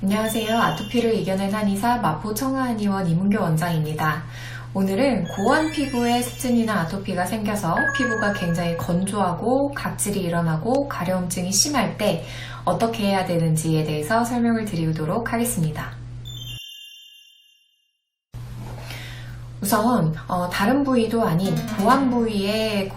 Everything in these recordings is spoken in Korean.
안녕하세요. 아토피를 이겨낸 한의사 마포 청아한의원 이문교 원장입니다. 오늘은 고환 피부에 습진이나 아토피가 생겨서 피부가 굉장히 건조하고 각질이 일어나고 가려움증이 심할 때 어떻게 해야 되는지에 대해서 설명을 드리도록 하겠습니다. 우선 다른 부위도 아닌 고환 부위에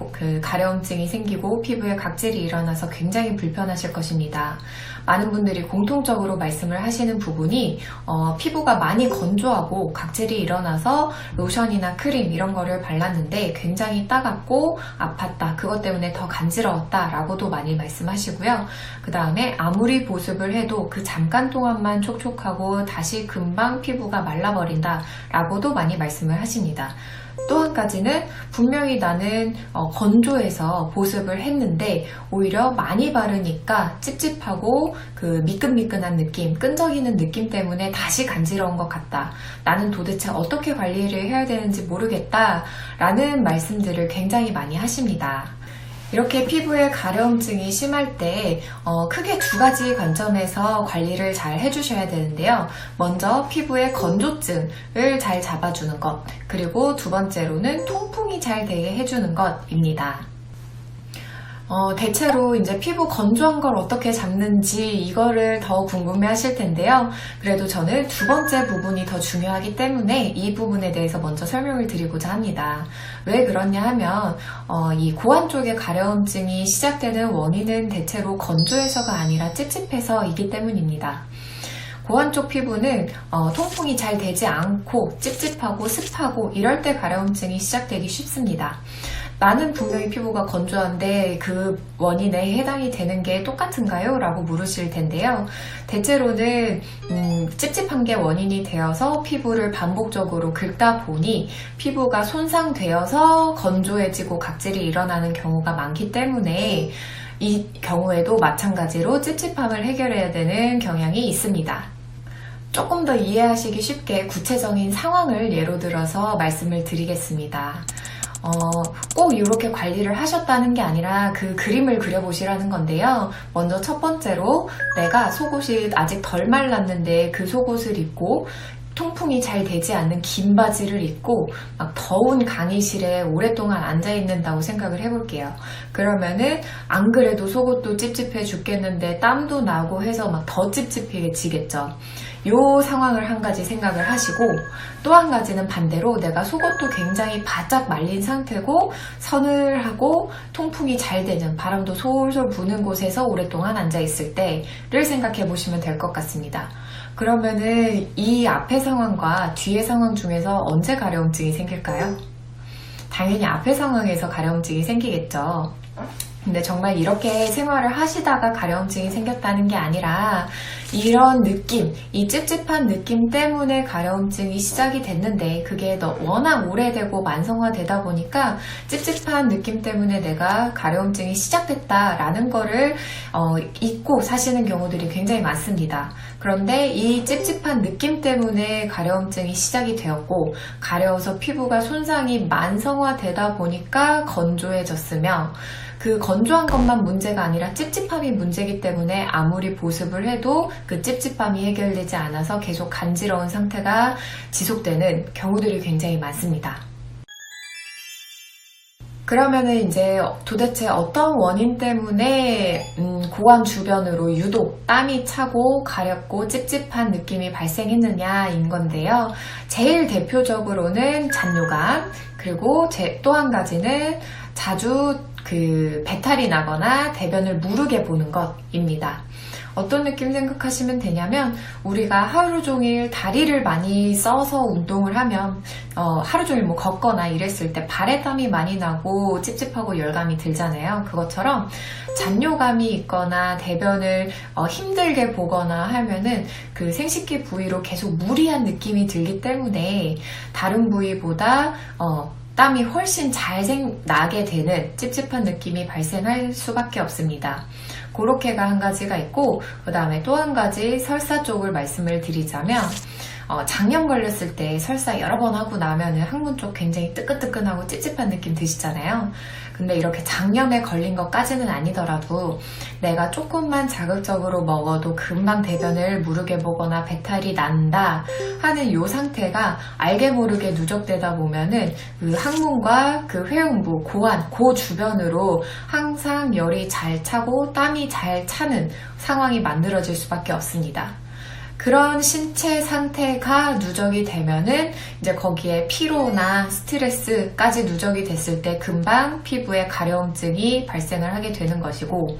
가려움증이 생기고 피부에 각질이 일어나서 굉장히 불편하실 것입니다. 많은 분들이 공통적으로 말씀을 하시는 부분이 피부가 많이 건조하고 각질이 일어나서 로션이나 크림 이런 거를 발랐는데 굉장히 따갑고 아팠다. 그것 때문에 더 간지러웠다 라고도 많이 말씀하시고요. 그 다음에 아무리 보습을 해도 그 잠깐 동안만 촉촉하고 다시 금방 피부가 말라버린다 라고도 많이 말씀을 하십니다. 또 한 가지는 분명히 나는 건조해서 보습을 했는데 오히려 많이 바르니까 찝찝하고 그 미끈미끈한 느낌, 끈적이는 느낌 때문에 다시 간지러운 것 같다. 나는 도대체 어떻게 관리를 해야 되는지 모르겠다 라는 말씀들을 굉장히 많이 하십니다. 이렇게 피부에 가려움증이 심할 때 크게 두 가지 관점에서 관리를 잘 해주셔야 되는데요. 먼저 피부의 건조증을 잘 잡아주는 것, 그리고 두 번째로는 통풍이 잘 되게 해주는 것입니다. 대체로 이제 피부 건조한 걸 어떻게 잡는지 이거를 더 궁금해 하실 텐데요. 그래도 저는 두 번째 부분이 더 중요하기 때문에 이 부분에 대해서 먼저 설명을 드리고자 합니다. 왜 그러냐 하면 이 고환 쪽의 가려움증이 시작되는 원인은 대체로 건조해서가 아니라 찝찝해서이기 때문입니다. 고환 쪽 피부는 통풍이 잘 되지 않고 찝찝하고 습하고 이럴 때 가려움증이 시작되기 쉽습니다. 나는 분명히 피부가 건조한데 그 원인에 해당이 되는 게 똑같은가요? 라고 물으실 텐데요. 대체로는 찝찝한 게 원인이 되어서 피부를 반복적으로 긁다 보니 피부가 손상되어서 건조해지고 각질이 일어나는 경우가 많기 때문에 이 경우에도 마찬가지로 찝찝함을 해결해야 되는 경향이 있습니다. 조금 더 이해하시기 쉽게 구체적인 상황을 예로 들어서 말씀을 드리겠습니다. 꼭 이렇게 관리를 하셨다는 게 아니라 그 그림을 그려보시라는 건데요. 먼저 첫 번째로 내가 속옷이 아직 덜 말랐는데 그 속옷을 입고 통풍이 잘 되지 않는 긴 바지를 입고 막 더운 강의실에 오랫동안 앉아있는다고 생각을 해볼게요. 그러면은 안 그래도 속옷도 찝찝해 죽겠는데 땀도 나고 해서 막 더 찝찝해지겠죠. 요 상황을 한 가지 생각을 하시고 또 한 가지는 반대로 내가 속옷도 굉장히 바짝 말린 상태고 서늘하고 통풍이 잘 되는 바람도 솔솔 부는 곳에서 오랫동안 앉아있을 때를 생각해 보시면 될 것 같습니다. 그러면은 이 앞의 상황과 뒤의 상황 중에서 언제 가려움증이 생길까요? 당연히 앞의 상황에서 가려움증이 생기겠죠. 근데 정말 이렇게 생활을 하시다가 가려움증이 생겼다는 게 아니라 이런 느낌, 이 찝찝한 느낌 때문에 가려움증이 시작이 됐는데 그게 워낙 오래되고 만성화되다 보니까 찝찝한 느낌 때문에 내가 가려움증이 시작됐다라는 거를 잊고 사시는 경우들이 굉장히 많습니다. 그런데 이 찝찝한 느낌 때문에 가려움증이 시작이 되었고 가려워서 피부가 손상이 만성화되다 보니까 건조해졌으며 그 건조한 것만 문제가 아니라 찝찝함이 문제이기 때문에 아무리 보습을 해도 그 찝찝함이 해결되지 않아서 계속 간지러운 상태가 지속되는 경우들이 굉장히 많습니다. 그러면은 이제 도대체 어떤 원인 때문에 고환 주변으로 유독 땀이 차고 가렵고 찝찝한 느낌이 발생했느냐인 건데요. 제일 대표적으로는 잔뇨감, 그리고 또 한 가지는 자주 배탈이 나거나 대변을 무르게 보는 것입니다. 어떤 느낌 생각하시면 되냐면 우리가 하루 종일 다리를 많이 써서 운동을 하면 하루 종일 걷거나 이랬을 때 발에 땀이 많이 나고 찝찝하고 열감이 들잖아요. 그것처럼 잔뇨감이 있거나 대변을 힘들게 보거나 하면은 그 생식기 부위로 계속 무리한 느낌이 들기 때문에 다른 부위보다 땀이 훨씬 잘 나게 되는 찝찝한 느낌이 발생할 수밖에 없습니다. 그렇게가 한 가지가 있고 그 다음에 또 한 가지 설사 쪽을 말씀을 드리자면 장염 걸렸을 때 설사 여러 번 하고 나면은 항문 쪽 굉장히 뜨끈뜨끈하고 찝찝한 느낌 드시잖아요. 근데 이렇게 장염에 걸린 것까지는 아니더라도 내가 조금만 자극적으로 먹어도 금방 대변을 무르게 보거나 배탈이 난다 하는 이 상태가 알게 모르게 누적되다 보면은 그 항문과 그 회음부, 고환, 그 주변으로 항상 열이 잘 차고 땀이 잘 차는 상황이 만들어질 수밖에 없습니다. 그런 신체 상태가 누적이 되면은 이제 거기에 피로나 스트레스까지 누적이 됐을 때 금방 피부에 가려움증이 발생을 하게 되는 것이고,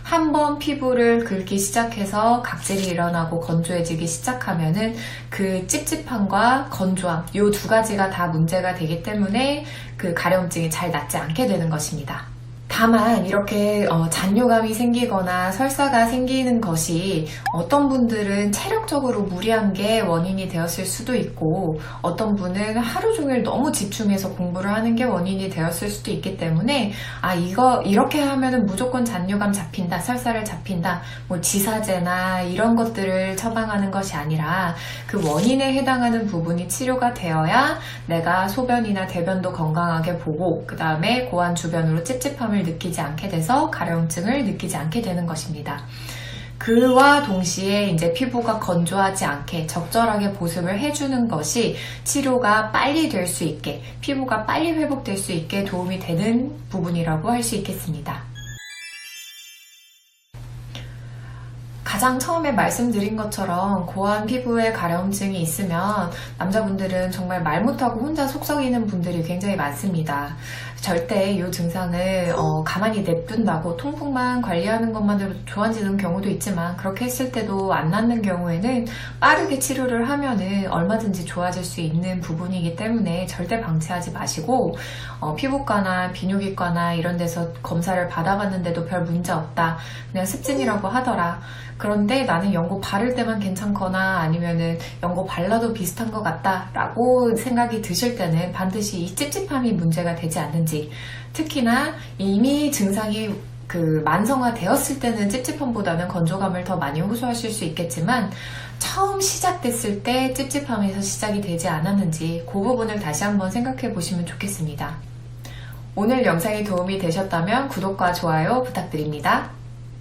한번 피부를 긁기 시작해서 각질이 일어나고 건조해지기 시작하면은 그 찝찝함과 건조함, 이 두 가지가 다 문제가 되기 때문에 그 가려움증이 잘 낫지 않게 되는 것입니다. 다만 이렇게 잔뇨감이 생기거나 설사가 생기는 것이 어떤 분들은 체력적으로 무리한 게 원인이 되었을 수도 있고, 어떤 분은 하루 종일 너무 집중해서 공부를 하는 게 원인이 되었을 수도 있기 때문에 이렇게 하면은 무조건 잔뇨감 잡힌다, 설사를 잡힌다, 뭐 지사제나 이런 것들을 처방하는 것이 아니라 그 원인에 해당하는 부분이 치료가 되어야 내가 소변이나 대변도 건강하게 보고 그 다음에 고환 주변으로 찝찝함을 느끼지 않게 돼서 가려움증을 느끼지 않게 되는 것입니다. 그와 동시에 이제 피부가 건조하지 않게 적절하게 보습을 해주는 것이 치료가 빨리 될 수 있게, 피부가 빨리 회복될 수 있게 도움이 되는 부분이라고 할 수 있겠습니다. 가장 처음에 말씀드린 것처럼 고환 피부에 가려움증이 있으면 남자분들은 정말 말 못하고 혼자 속 썩이는 분들이 굉장히 많습니다. 절대 이 증상을 가만히 냅둔다고 통풍만 관리하는 것만으로도 좋아지는 경우도 있지만, 그렇게 했을 때도 안 낫는 경우에는 빠르게 치료를 하면은 얼마든지 좋아질 수 있는 부분이기 때문에 절대 방치하지 마시고, 피부과나 비뇨기과나 이런 데서 검사를 받아봤는데도 별 문제 없다, 그냥 습진이라고 하더라, 그런데 나는 연고 바를 때만 괜찮거나 아니면은 연고 발라도 비슷한 것 같다 라고 생각이 드실 때는 반드시 이 찝찝함이 문제가 되지 않는지, 특히나 이미 증상이 만성화 되었을 때는 찝찝함보다는 건조감을 더 많이 호소하실 수 있겠지만, 처음 시작됐을 때 찝찝함에서 시작이 되지 않았는지 그 부분을 다시 한번 생각해 보시면 좋겠습니다. 오늘 영상이 도움이 되셨다면 구독과 좋아요 부탁드립니다.